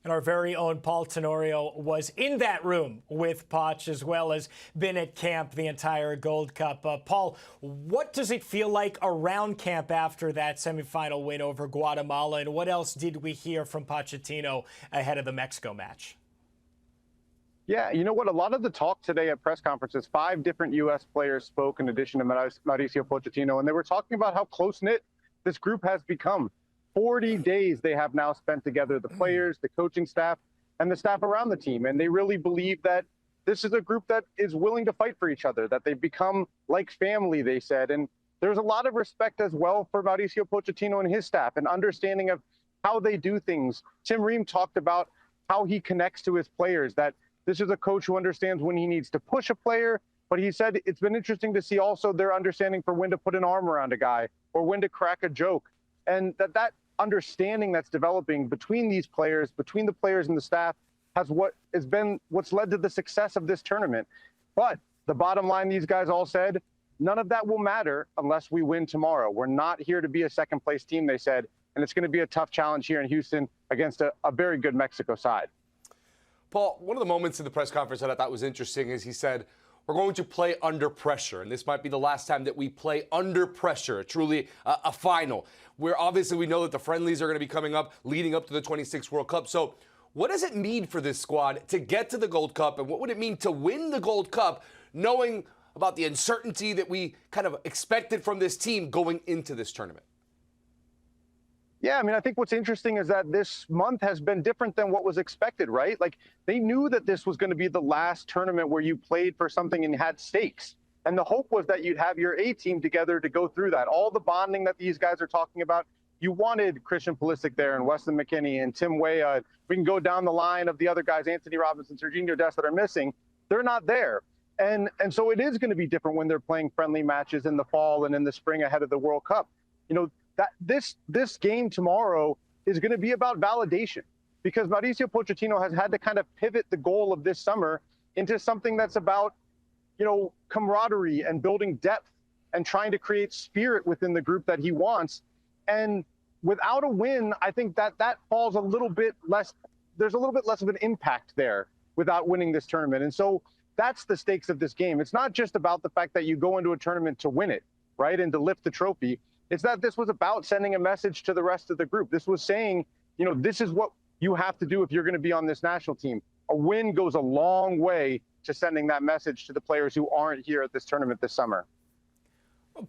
And our very own Paul Tenorio was in that room with Poch, as well as been at camp the entire Gold Cup. Paul, what does it feel like around camp after that semifinal win over Guatemala? And what else did we hear from Pochettino ahead of the Mexico match? Yeah, you know what? A lot of the talk today at press conferences, 5 different U.S. players spoke in addition to Mauricio Pochettino, and they were talking about how close-knit this group has become. 40 days they have now spent together, the players, the coaching staff, and the staff around the team. And they really believe that this is a group that is willing to fight for each other, that they've become like family, they said. And there's a lot of respect as well for Mauricio Pochettino and his staff, and understanding of how they do things. Tim Ream talked about how he connects to his players, that this is a coach who understands when he needs to push a player, but he said it's been interesting to see also their understanding for when to put an arm around a guy or when to crack a joke. And that understanding that's developing between these players, between the players and the staff, has been what's led to the success of this tournament. But the bottom line, these guys all said, none of that will matter unless we win tomorrow. We're not here to be a second place team, they said, and it's going to be a tough challenge here in Houston against a very good Mexico side. Paul, one of the moments in the press conference that I thought was interesting is he said, we're going to play under pressure, and this might be the last time that we play under pressure, truly a final, where obviously we know that the friendlies are going to be coming up leading up to the 26th World Cup. So what does it mean for this squad to get to the Gold Cup, and what would it mean to win the Gold Cup, knowing about the uncertainty that we kind of expected from this team going into this tournament? Yeah, I mean, I think what's interesting is that this month has been different than what was expected, right? Like, they knew that this was going to be the last tournament where you played for something and had stakes. And the hope was that you'd have your A team together to go through that. All the bonding that these guys are talking about. You wanted Christian Pulisic there and Weston McKennie and Tim Weah. We can go down the line of the other guys, Anthony Robinson, Serginho Dest, that are missing. They're not there. And so it is going to be different when they're playing friendly matches in the fall and in the spring ahead of the World Cup. You know, that this game tomorrow is going to be about validation, because Mauricio Pochettino has had to kind of pivot the goal of this summer into something that's about, you know, camaraderie and building depth and trying to create spirit within the group that he wants. And without a win, I think that falls a little bit less. There's a little bit less of an impact there without winning this tournament. And so that's the stakes of this game. It's not just about the fact that you go into a tournament to win it, right, and to lift the trophy. It's that this was about sending a message to the rest of the group. This was saying, you know, this is what you have to do if you're going to be on this national team. A win goes a long way to sending that message to the players who aren't here at this tournament this summer.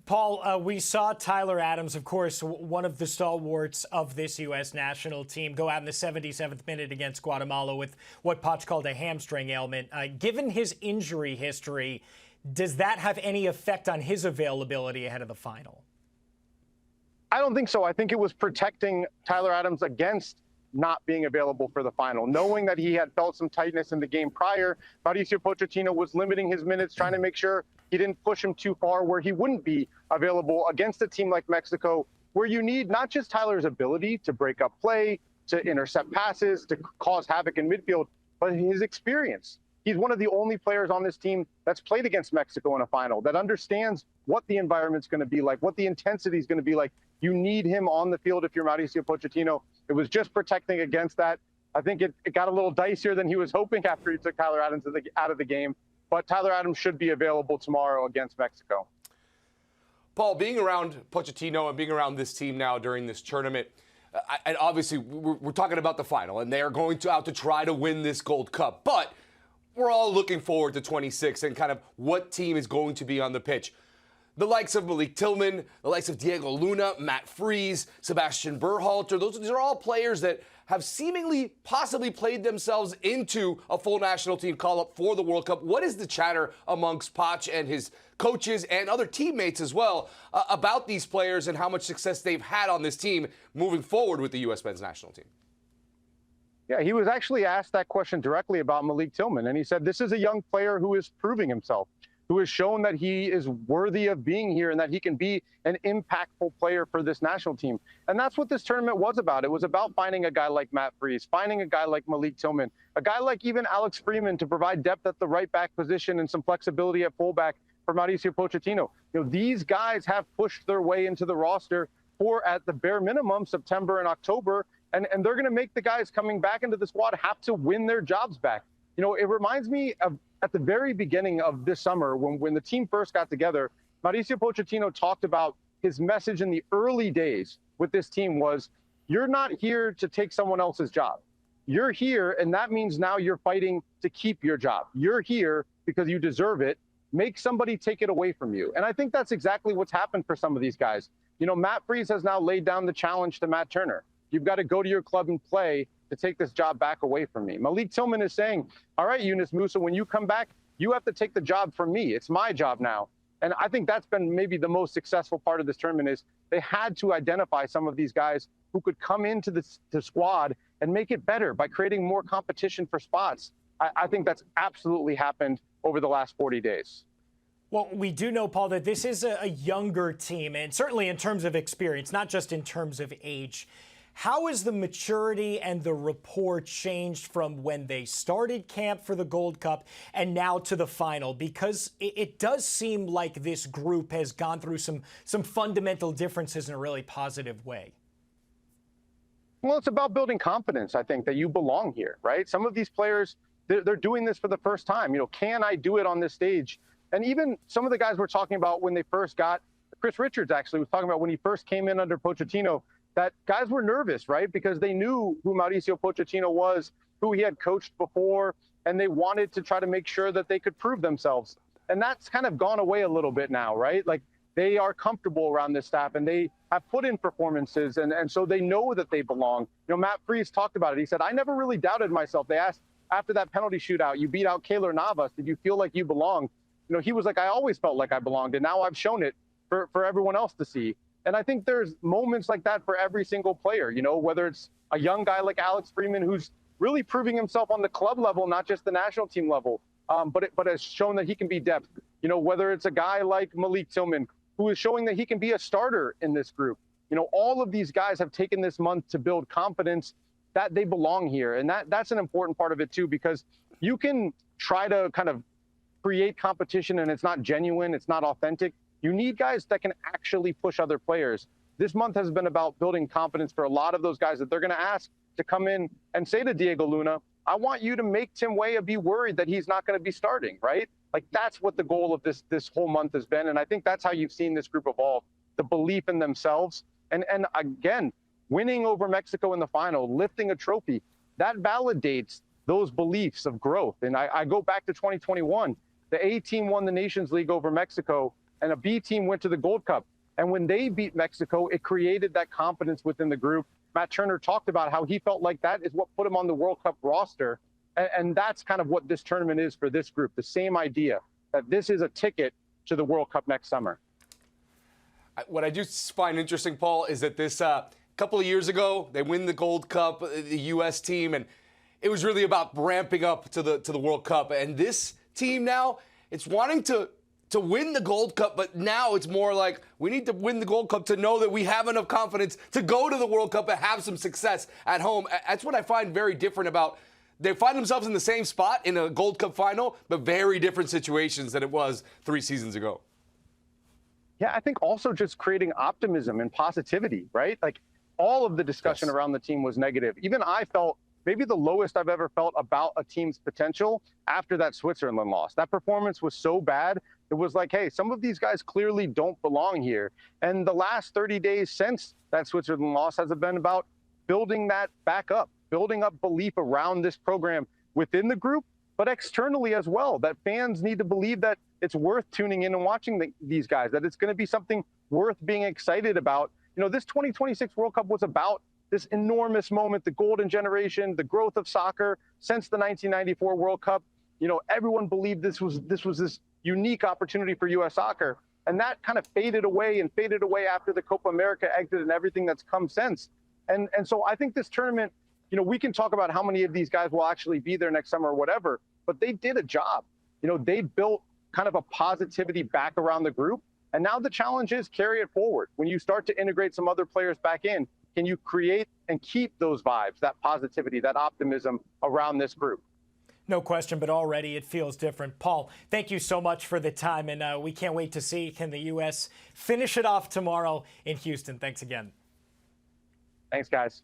Paul, we saw Tyler Adams, of course, one of the stalwarts of this U.S. national team, go out in the 77th minute against Guatemala with what Poch called a hamstring ailment. Given his injury history, does that have any effect on his availability ahead of the final? I don't think so. I think it was protecting Tyler Adams against not being available for the final. Knowing that he had felt some tightness in the game prior, Mauricio Pochettino was limiting his minutes, trying to make sure he didn't push him too far where he wouldn't be available against a team like Mexico, where you need not just Tyler's ability to break up play, to intercept passes, to cause havoc in midfield, but his experience. He's one of the only players on this team that's played against Mexico in a final, that understands what the environment's going to be like, what the intensity is going to be like. You need him on the field if you're Mauricio Pochettino. It was just protecting against that. I think it got a little dicier than he was hoping after he took Tyler Adams out of the game. But Tyler Adams should be available tomorrow against Mexico. Paul, being around Pochettino and being around this team now during this tournament, and obviously we're talking about the final, and they are going to out to try to win this Gold Cup. But we're all looking forward to 26 and kind of what team is going to be on the pitch. The likes of Malik Tillman, the likes of Diego Luna, Matt Freese, Sebastian Berhalter, these are all players that have seemingly possibly played themselves into a full national team call-up for the World Cup. What is the chatter amongst Poch and his coaches and other teammates as well about these players and how much success they've had on this team moving forward with the U.S. men's national team? Yeah, he was actually asked that question directly about Malik Tillman, and he said this is a young player who is proving himself, who has shown that he is worthy of being here and that he can be an impactful player for this national team. And that's what this tournament was about. It was about finding a guy like Matt Freese, finding a guy like Malik Tillman, a guy like even Alex Freeman to provide depth at the right back position and some flexibility at fullback for Mauricio Pochettino. You know, these guys have pushed their way into the roster for, at the bare minimum, September and October, And they're going to make the guys coming back into the squad have to win their jobs back. You know, it reminds me of at the very beginning of this summer when the team first got together, Mauricio Pochettino talked about his message in the early days with this team was, you're not here to take someone else's job. You're here, and that means now you're fighting to keep your job. You're here because you deserve it. Make somebody take it away from you. And I think that's exactly what's happened for some of these guys. You know, Matt Freese has now laid down the challenge to Matt Turner. You've got to go to your club and play to take this job back away from me. Malik Tillman is saying, all right, Yunus Musa, when you come back, you have to take the job from me. It's my job now. And I think that's been maybe the most successful part of this tournament is they had to identify some of these guys who could come into the squad and make it better by creating more competition for spots. I think that's absolutely happened over the last 40 days. Well, we do know, Paul, that this is a younger team, and certainly in terms of experience, not just in terms of age. How has the maturity and the rapport changed from when they started camp for the Gold Cup and now to the final? Because it does seem like this group has gone through some fundamental differences in a really positive way. Well, it's about building confidence, I think, that you belong here, right? Some of these players, they're doing this for the first time. You know, can I do it on this stage? And even some of the guys we're talking about when they first got, Chris Richards actually was talking about when he first came in under Pochettino, that guys were nervous, right? Because they knew who Mauricio Pochettino was, who he had coached before, and they wanted to try to make sure that they could prove themselves. And that's kind of gone away a little bit now, right? Like they are comfortable around this staff and they have put in performances and so they know that they belong. You know, Matt Freese talked about it. He said, I never really doubted myself. They asked after that penalty shootout, you beat out Keylor Navas. Did you feel like you belong? You know, he was like, I always felt like I belonged. And now I've shown it for everyone else to see. And I think there's moments like that for every single player, you know, whether it's a young guy like Alex Freeman, who's really proving himself on the club level, not just the national team level, but has shown that he can be depth. You know, whether it's a guy like Malik Tillman, who is showing that he can be a starter in this group. You know, all of these guys have taken this month to build confidence that they belong here. And that's an important part of it, too, because you can try to kind of create competition and it's not genuine, it's not authentic. You need guys that can actually push other players. This month has been about building confidence for a lot of those guys that they're going to ask to come in and say to Diego Luna, I want you to make Tim Weah be worried that he's not going to be starting, right? Like that's what the goal of this whole month has been. And I think that's how you've seen this group evolve, the belief in themselves. And again, winning over Mexico in the final, lifting a trophy, that validates those beliefs of growth. And I go back to 2021, the A team won the Nations League over Mexico and a B team went to the Gold Cup. And when they beat Mexico, it created that confidence within the group. Matt Turner talked about how he felt like that is what put him on the World Cup roster. And that's kind of what this tournament is for this group, the same idea that this is a ticket to the World Cup next summer. What I do find interesting, Paul, is that this couple of years ago, they win the Gold Cup, the U.S. team, and it was really about ramping up to the World Cup. And this team now, it's wanting to win the Gold Cup, but now it's more like we need to win the Gold Cup to know that we have enough confidence to go to the World Cup and have some success at home. That's what I find very different about. They find themselves in the same spot in a Gold Cup final, but very different situations than it was 3 seasons ago. Yeah, I think also just creating optimism and positivity, right? Like all of the discussion around the team was negative. Even I felt maybe the lowest I've ever felt about a team's potential after that Switzerland loss. That performance was so bad. It was like, hey, some of these guys clearly don't belong here. And the last 30 days since that Switzerland loss has been about building that back up, building up belief around this program within the group, but externally as well, that fans need to believe that it's worth tuning in and watching these guys, that it's going to be something worth being excited about. You know, this 2026 World Cup was about this enormous moment, the golden generation, the growth of soccer since the 1994 World Cup. You know, everyone believed this was this unique opportunity for U.S. soccer. And that kind of faded away after the Copa America exit and everything that's come since. And so I think this tournament, you know, we can talk about how many of these guys will actually be there next summer or whatever, but they did a job. You know, they built kind of a positivity back around the group. And now the challenge is carry it forward. When you start to integrate some other players back in, can you create and keep those vibes, that positivity, that optimism around this group? No question, but already it feels different. Paul, thank you so much for the time, and we can't wait to see can the U.S. finish it off tomorrow in Houston. Thanks again. Thanks, guys.